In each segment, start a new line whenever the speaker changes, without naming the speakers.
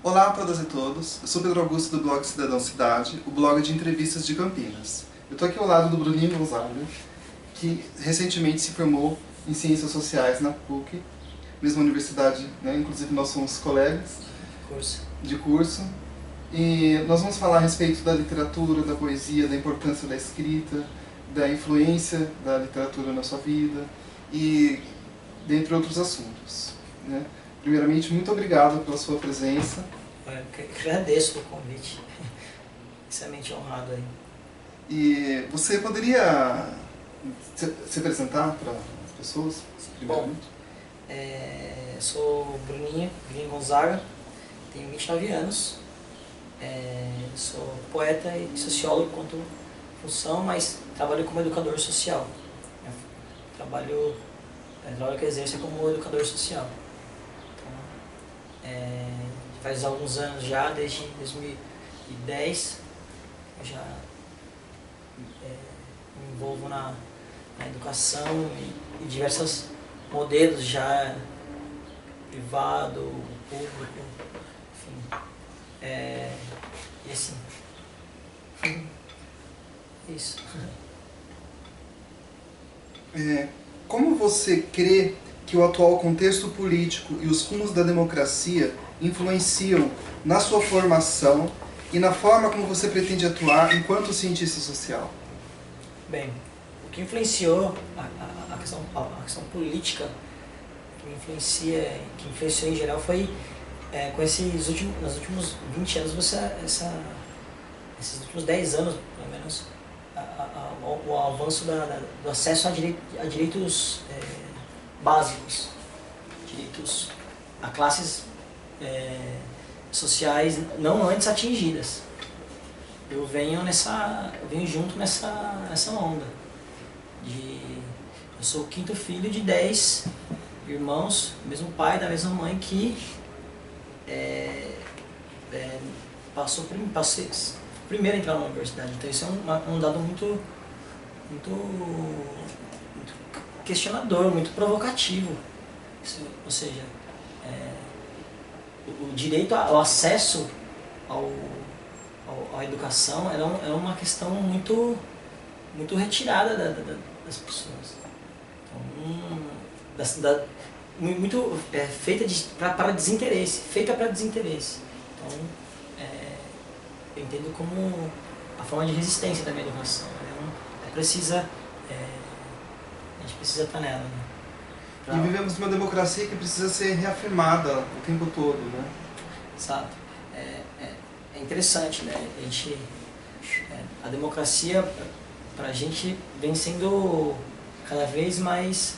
Olá a todas e todos, eu sou Pedro Augusto do blog Cidadão Cidade, o blog de entrevistas de Campinas. Eu estou aqui ao lado do Bruninho Gonzaga, que recentemente se formou em Ciências Sociais na PUC, mesma universidade, né? Inclusive nós somos colegas de curso. E nós vamos falar a respeito da literatura, da poesia, da importância da escrita, da influência da literatura na sua vida e dentre outros assuntos, né? Primeiramente, muito obrigado pela sua presença.
Eu que agradeço o convite, extremamente honrado aí.
E você poderia se apresentar para as pessoas, primeiramente?
Bom, sou Bruninho Gonzaga, tenho 29 anos, sou poeta e sociólogo enquanto função, mas trabalho como educador social. Trabalho que exerço como educador social. Faz alguns anos já, desde 2010, eu já me envolvo na educação e diversos modelos já, privado, público, enfim. E assim, isso.
Como você crê que o atual contexto político e os rumos da democracia influenciam na sua formação e na forma como você pretende atuar enquanto cientista social?
Bem, o que influenciou a questão política, que influenciou em geral foi com nos últimos 20 anos, esses últimos 10 anos, pelo menos, o avanço do acesso a direitos básicos, direitos a classes sociais não antes atingidas. Eu venho junto nessa onda. Eu sou o quinto filho de 10 irmãos, do mesmo pai, da mesma mãe, que passou primeiro a entrar na universidade. Então isso é um dado muito questionador, muito provocativo. Ou seja, o direito ao acesso à educação é uma questão muito retirada das pessoas. Então, muito feita para desinteresse, Então, eu entendo como a forma de resistência da minha educação. A gente precisa estar nela, né?
E vivemos numa democracia que precisa ser reafirmada o tempo todo, né?
Exato. É interessante, né? A democracia, para a gente, vem sendo cada vez mais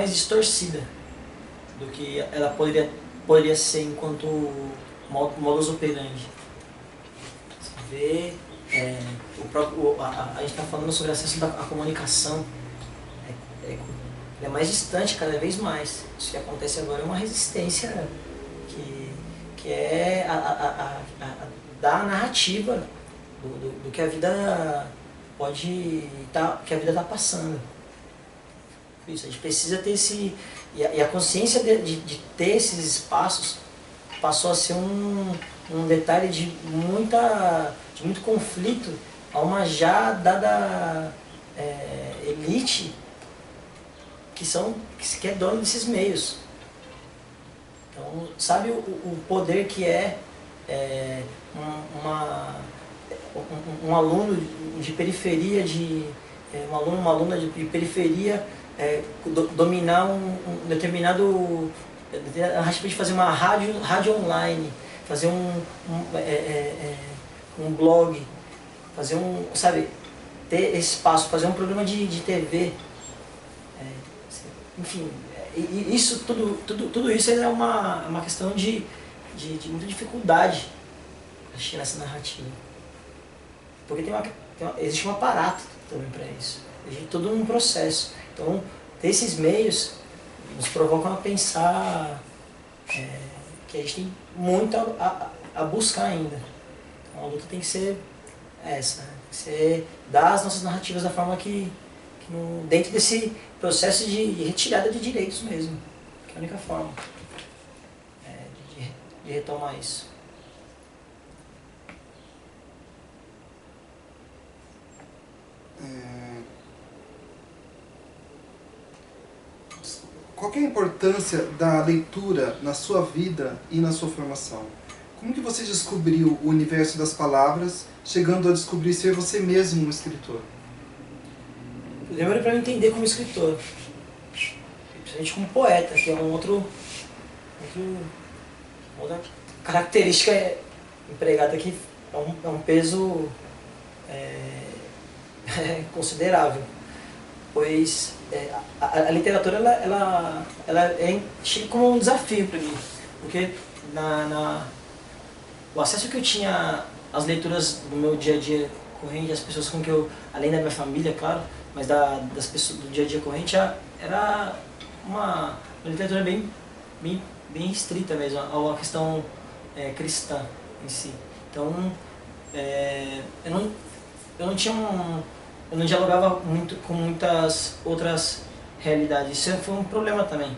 distorcida do que ela poderia ser enquanto modus operandi. Você vê, a gente está falando sobre acesso à comunicação. É mais distante cada vez mais. Isso que acontece agora é uma resistência que é da narrativa do que a vida que a vida está passando. Isso, a gente precisa ter e a consciência de ter esses espaços passou a ser um detalhe de muito conflito a uma já dada elite que é dono desses meios. Então, sabe o poder que um aluno de periferia, uma aluna de periferia dominar um determinado, de fazer uma rádio online, fazer um blog, fazer ter espaço, fazer um programa de TV. Enfim, isso, tudo isso é uma questão de muita dificuldade para chegar nessa narrativa. Porque existe um aparato também para isso, existe todo um processo. Então, esses meios nos provocam a pensar que a gente tem muito a buscar ainda. Então, a luta tem que ser essa, dar as nossas narrativas da forma que dentro desse processo de retirada de direitos mesmo, que é a única forma retomar isso.
Qual que é a importância da leitura na sua vida e na sua formação? Como que você descobriu o universo das palavras, chegando a descobrir ser você mesmo um escritor?
Demorei para me entender como escritor, principalmente como poeta, que é outra característica empregada que é um peso considerável, pois a literatura ela chega como um desafio para mim, porque o acesso que eu tinha às leituras do meu dia a dia corrente, as pessoas com que eu, além da minha família, claro, mas das pessoas do dia a dia corrente, era uma literatura bem restrita mesmo, a uma questão cristã em si. Então, eu não dialogava muito com muitas outras realidades. Isso foi um problema também.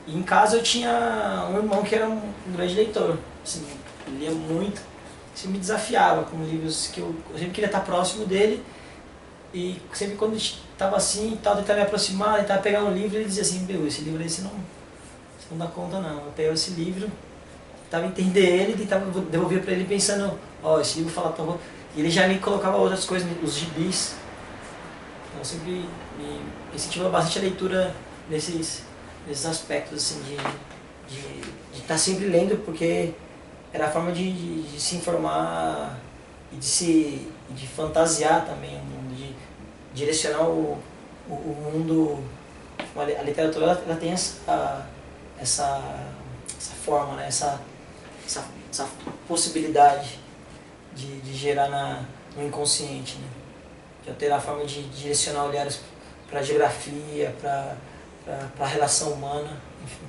E em casa eu tinha um irmão que era um grande leitor, assim, lia muito, isso me desafiava com livros que eu sempre queria estar próximo dele, e sempre quando estava assim, tentava me aproximar, tentava pegar um livro, ele dizia assim: meu, esse livro aí você não dá conta não. Eu pegava esse livro, tentava entender ele, tentava devolver para ele pensando, esse livro fala tal. E ele já me colocava outras coisas, os gibis. Então sempre me incentivava bastante a leitura nesses aspectos, assim, de estar sempre lendo, porque era a forma de se informar e de fantasiar também o mundo, de direcionar o mundo. A literatura ela tem essa forma, né? essa possibilidade de gerar no inconsciente, né? De ter a forma de direcionar olhares para a geografia, para a relação humana, enfim.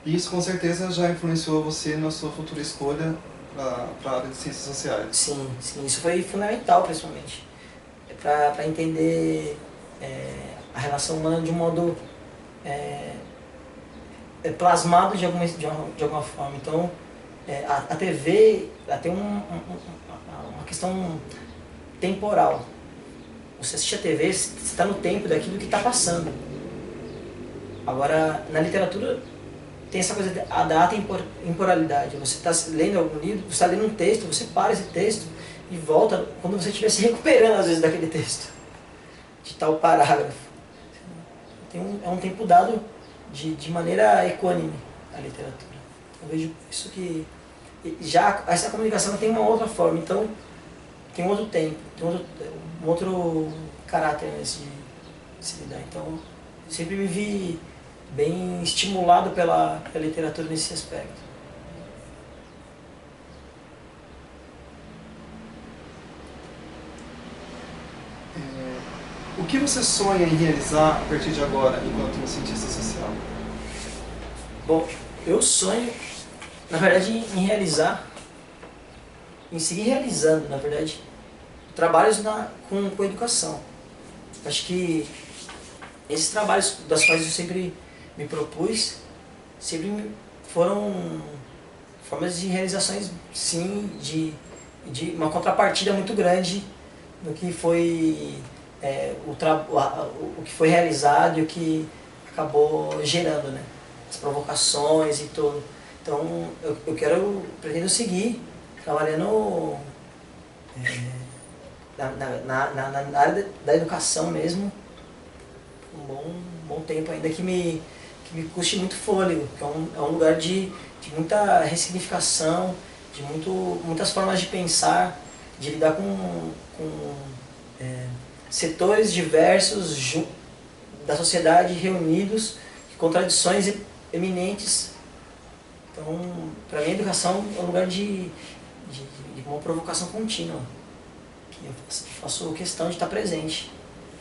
E isso com certeza já influenciou você na sua futura escolha para a área de ciências sociais.
Sim, isso foi fundamental, principalmente, para entender a relação humana de um modo plasmado de alguma forma. Então, a TV ela tem uma questão temporal. Você assiste a TV, você está no tempo daquilo que está passando. Agora, na literatura, tem essa coisa da atemporalidade. Você está lendo algum livro, você está lendo um texto, você para esse texto e volta quando você estiver se recuperando, às vezes, daquele texto, de tal parágrafo. É um tempo dado de maneira equânime a literatura. Eu vejo isso que já essa comunicação tem uma outra forma, então tem outro tempo, tem um outro caráter nesse de se lidar. Então, eu sempre me vi bem estimulado pela literatura nesse aspecto.
O que você sonha em realizar a partir de agora, enquanto um cientista social?
Bom, eu sonho, na verdade, em seguir realizando, na verdade, trabalhos com educação. Acho que esses trabalhos das quais eu sempre me propus, sempre foram formas de realizações, sim, de uma contrapartida muito grande no que foi o que foi realizado e o que acabou gerando, né? As provocações e tudo. Então, pretendo seguir trabalhando na área da educação mesmo, um bom tempo ainda, que me custe muito fôlego, que é um lugar de muita ressignificação, de muitas formas de pensar, de lidar com setores diversos da sociedade reunidos, com tradições eminentes. Então, para mim, a educação é um lugar de uma provocação contínua, que eu faço questão de estar presente.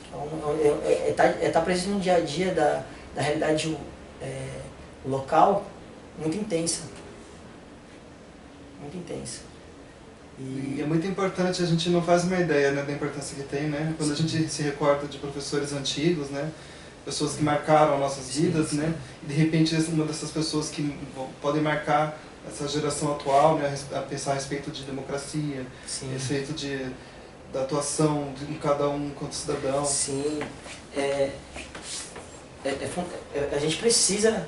Então, estar presente no dia a dia da realidade local, muito intensa. Muito intensa.
E é muito importante, a gente não faz uma ideia, né, da importância que tem, né? Quando a gente se recorda de professores antigos, né? Pessoas que marcaram nossas vidas, né? E de repente uma dessas pessoas que podem marcar essa geração atual, né, a pensar a respeito de democracia,
Sim.
a respeito da atuação de cada um quanto cidadão.
Sim. A gente precisa,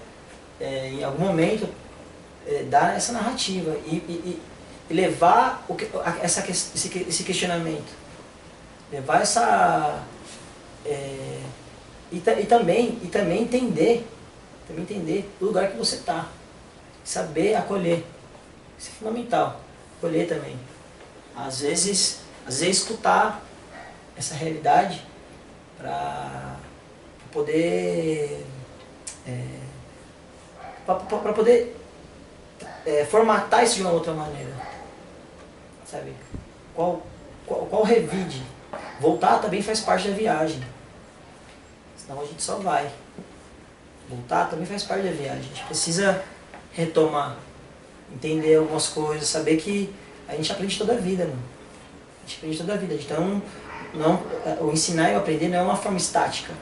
em algum momento, dar essa narrativa e levar esse questionamento. Levar essa... E também entender o lugar que você está. Saber acolher. Isso é fundamental. Acolher também. Às vezes escutar essa realidade para poder para poder formatar isso de uma outra maneira, sabe? Qual revide? Voltar também faz parte da viagem, senão a gente só vai. Voltar também faz parte da viagem. A gente precisa retomar, entender algumas coisas, saber que a gente aprende toda a vida, mano. A gente aprende toda a vida. Então, o ensinar e o aprender não é uma forma estática.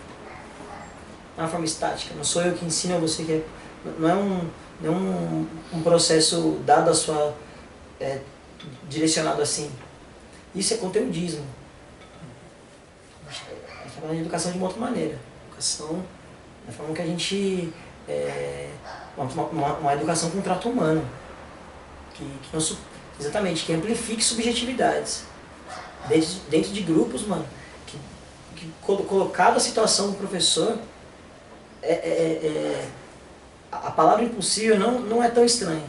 Não é uma forma estática. Não sou eu que ensino a você que não é um processo dado a sua... direcionado assim. Isso é conteudismo. A gente está falando de educação de uma outra maneira. Educação da forma que a gente... uma educação com trato humano. Exatamente, que amplifique subjetividades. Dentro de grupos, mano, que colocada a situação do professor, a palavra impossível não é tão estranha.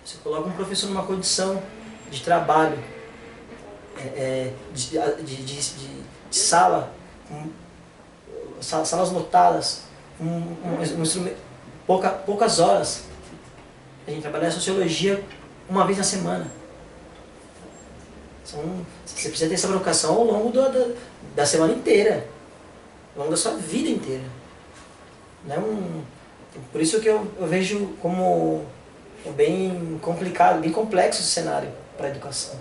Você coloca um professor numa condição de trabalho, de sala, salas lotadas, um instrumento, poucas horas. A gente trabalha a sociologia uma vez na semana. Você precisa ter essa vocação ao longo da semana inteira, ao longo da sua vida inteira. Não é por isso que eu vejo como bem complicado, bem complexo o cenário para a educação,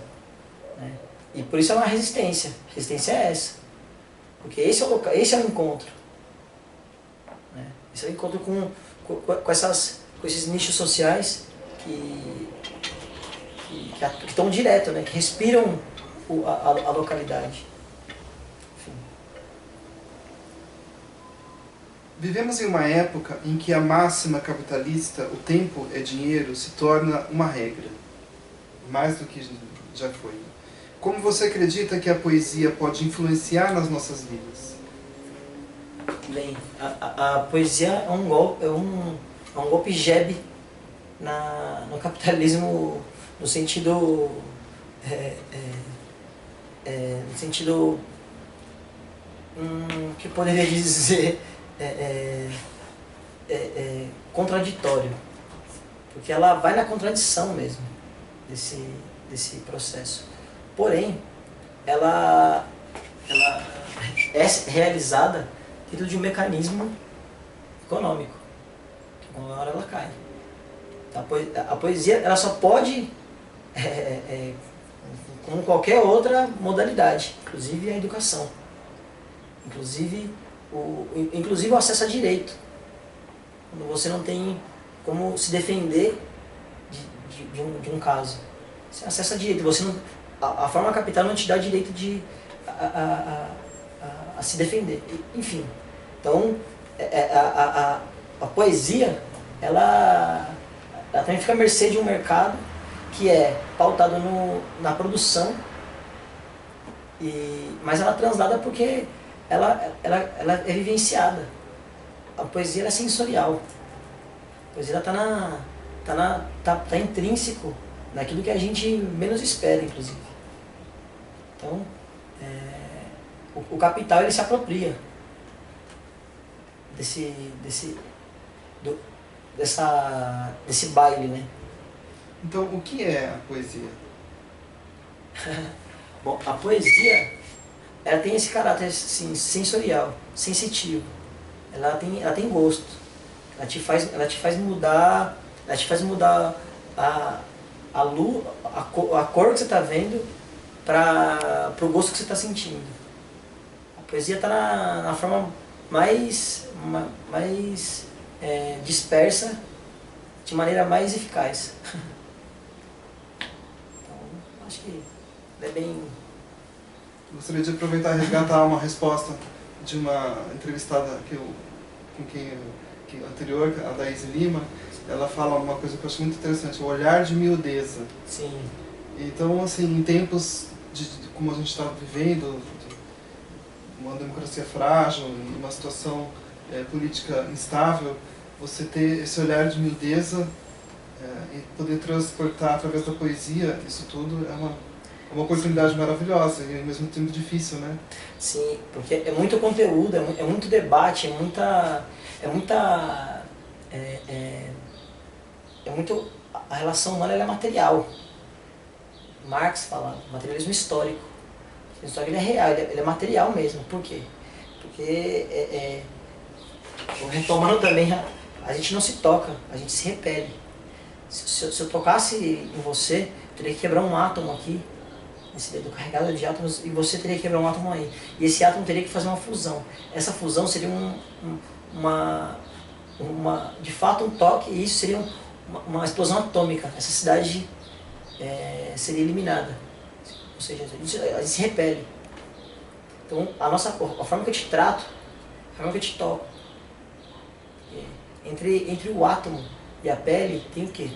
né? E por isso é uma resistência. A resistência é essa. Porque esse é o encontro. Né? Esse é o encontro com esses nichos sociais que estão direto, né? Que respiram a localidade. Enfim.
Vivemos em uma época em que a máxima capitalista, o tempo é dinheiro, se torna uma regra. Mais do que já foi. Como você acredita que a poesia pode influenciar nas nossas vidas?
Bem, a poesia é um golpe jebe no capitalismo, no sentido que eu poderia dizer contraditório, porque ela vai na contradição mesmo desse processo. Porém, ela é realizada dentro de um mecanismo econômico, que uma hora ela cai. A poesia ela só pode, como qualquer outra modalidade, inclusive a educação, inclusive o acesso a direito, quando você não tem como se defender de um caso. Você acessa direito, você não, a forma capital não te dá direito a se defender. Enfim, então a poesia ela também fica à mercê de um mercado que é pautado na produção, mas ela é translada porque ela é vivenciada. A poesia ela é sensorial. A poesia está intrínseco naquilo que a gente menos espera, inclusive. Então, o capital ele se apropria desse baile, né?
Então, o que é a poesia?
Bom, a poesia ela tem esse caráter assim, sensorial, sensitivo. Ela tem gosto. Ela te faz mudar a luz, a cor que você está vendo para o gosto que você está sentindo. A poesia está na forma mais dispersa de maneira mais eficaz. Então, acho que é bem...
Gostaria de aproveitar e resgatar uma resposta de uma entrevistada anterior, a Daíse Lima. Ela fala uma coisa que eu acho muito interessante, o olhar de miudeza.
Sim.
Então, assim, em tempos como a gente está vivendo, uma democracia frágil, em uma situação política instável, você ter esse olhar de miudeza e poder transportar através da poesia, isso tudo é uma oportunidade maravilhosa e ao mesmo tempo difícil, né?
Sim, porque é muito conteúdo, é muito debate, a relação humana ela é material. Marx fala, materialismo histórico. O histórico ele é real, ele é material mesmo. Por quê? Porque, retomando também, a gente não se toca, a gente se repele. Se eu tocasse em você, eu teria que quebrar um átomo aqui, esse dedo carregado de átomos, e você teria que quebrar um átomo aí. E esse átomo teria que fazer uma fusão. Essa fusão seria de fato um toque, e isso seria uma explosão atômica. Essa cidade seria eliminada. Ou seja, a gente se repele. Então, a forma que eu te trato, a forma que eu te toco, entre o átomo e a pele, tem o quê?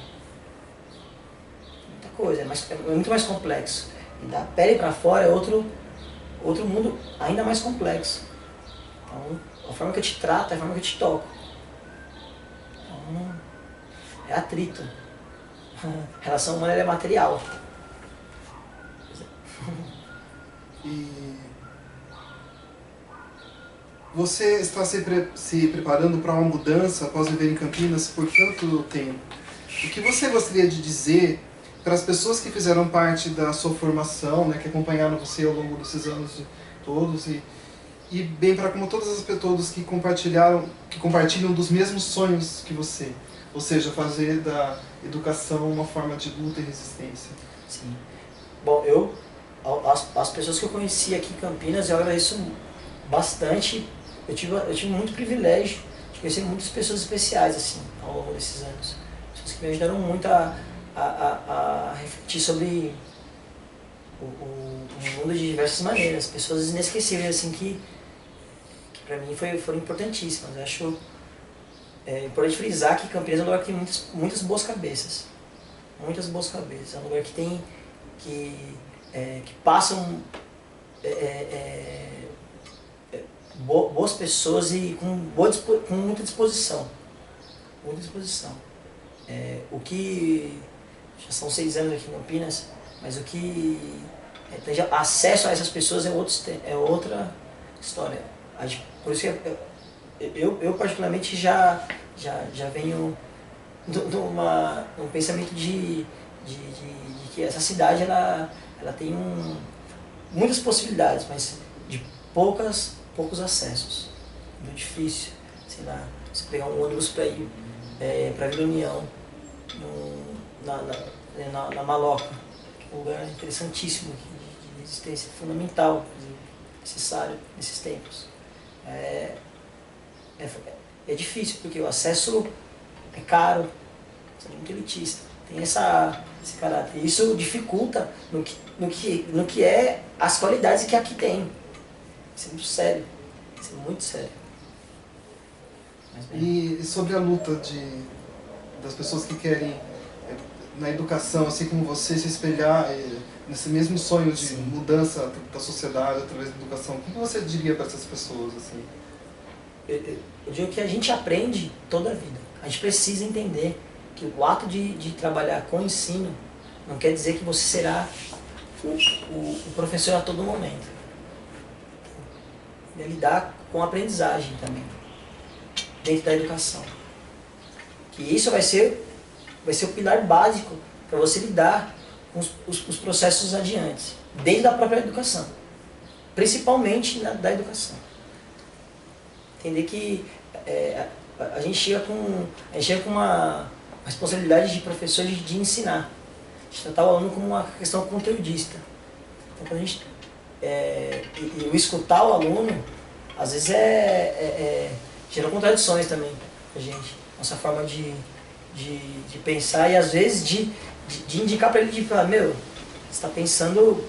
Muita coisa, é muito mais complexo. E da pele para fora é outro mundo ainda mais complexo. Então, a forma que eu te trato é a forma que eu te toco. Então, é atrito. A relação humana é material.
E você está se preparando para uma mudança após viver em Campinas por tanto tempo. O que você gostaria de dizer para as pessoas que fizeram parte da sua formação, né, que acompanharam você ao longo desses anos todos, e bem para como todos que compartilham dos mesmos sonhos que você, ou seja, fazer da educação uma forma de luta e resistência?
Sim. Bom, as pessoas que eu conheci aqui em Campinas, eu agradeço bastante. Eu tive muito privilégio de conhecer muitas pessoas especiais assim, ao longo desses anos. Pessoas que me ajudaram muito a refletir sobre o mundo de diversas maneiras. Pessoas inesquecíveis assim, que para mim foram importantíssimas. Eu acho importante frisar que Campinas é um lugar que tem muitas boas cabeças. Muitas boas cabeças. É um lugar que passam boas pessoas e com muita disposição. Muita disposição. O que... Já são 6 anos aqui em Campinas, mas o que... acesso a essas pessoas é outra história. Por isso que eu particularmente já venho num pensamento de que essa cidade ela tem muitas possibilidades, mas de poucos acessos. Muito difícil, sei lá, você pegar um ônibus para ir para Vila União, na Maloca, um lugar interessantíssimo de existência, fundamental, necessário nesses tempos. É difícil, porque o acesso é caro, é muito elitista, tem esse caráter. E isso dificulta no que é as qualidades que aqui tem. Isso é muito sério. Isso é muito sério.
E sobre a luta das pessoas que querem, na educação, assim como você, se espelhar nesse mesmo sonho de
Sim.
Mudança da sociedade através da educação, o que você diria para essas pessoas? Assim?
Eu digo que a gente aprende toda a vida. A gente precisa entender que o ato de trabalhar com o ensino não quer dizer que você será o professor a todo momento. É lidar com a aprendizagem também, dentro da educação. Que isso vai ser o pilar básico para você lidar com os processos adiante, desde a própria educação, principalmente da educação. Entender que a gente chega com uma responsabilidade de professor de ensinar, de tratar o aluno como uma questão conteudista. Então, quando a gente, e o escutar o aluno, às vezes gera contradições também pra gente, nossa forma de de pensar e às vezes de indicar para ele, de falar, meu, você está pensando,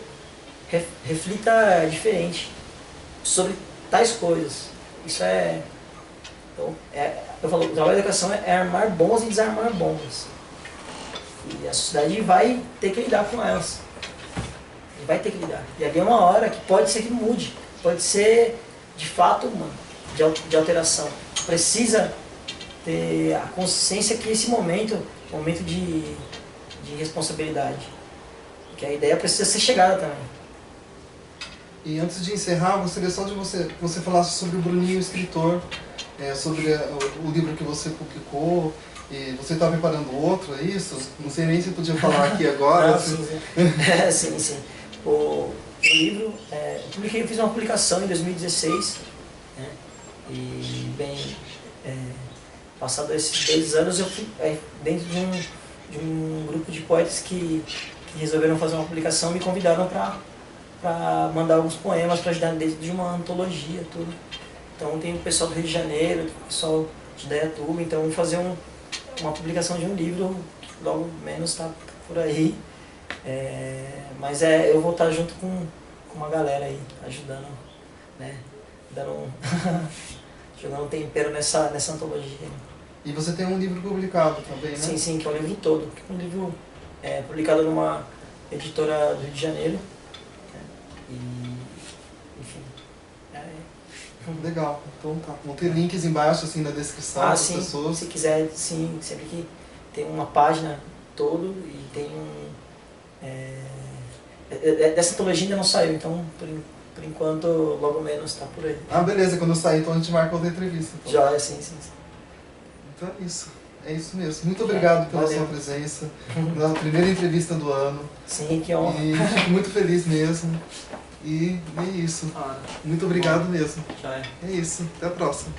reflita diferente sobre tais coisas. Isso é... Então, eu falo, o trabalho da educação é armar bombas e desarmar bombas. E a sociedade vai ter que lidar com elas. Vai ter que lidar. E ali é uma hora que pode ser que mude. Pode ser, de fato, de alteração. Precisa ter a consciência que esse momento é um momento de responsabilidade. Que a ideia precisa ser chegada também.
E antes de encerrar, eu gostaria só de você falasse sobre o Bruninho, escritor, sobre o livro que você publicou. E você está preparando outro, é isso? Não sei nem se podia falar aqui agora.
Não, sim. sim. O livro, eu fiz uma publicação em 2016, né? E bem, passados esses 2 anos, eu fui dentro de um grupo de poetas que resolveram fazer uma publicação, me convidaram para mandar alguns poemas para ajudar dentro de uma antologia, tudo. Então tem o pessoal do Rio de Janeiro, o pessoal de Dayatuba, então eu vou fazer uma publicação de um livro, que logo menos está por aí. Mas eu vou estar junto com uma galera aí, ajudando, né? Jogando um tempero nessa antologia.
E você tem um livro publicado também, né?
Sim, que é o livro todo. Um livro publicado numa editora do Rio de Janeiro. Enfim.
Legal, então tá. Vão ter links embaixo assim na descrição das pessoas.
Se quiser, sim, sempre que tem uma página todo e tem dessa antologia ainda não saiu, então por enquanto logo menos tá por aí.
Ah, beleza, quando eu sair então a gente marca outra entrevista. Então.
Já, sim.
Então é isso mesmo. Muito obrigado pela sua presença, na primeira entrevista do ano.
Sim, que honra.
E fico muito feliz mesmo. E é isso. Muito obrigado mesmo.
Já é.
É isso. Até a próxima.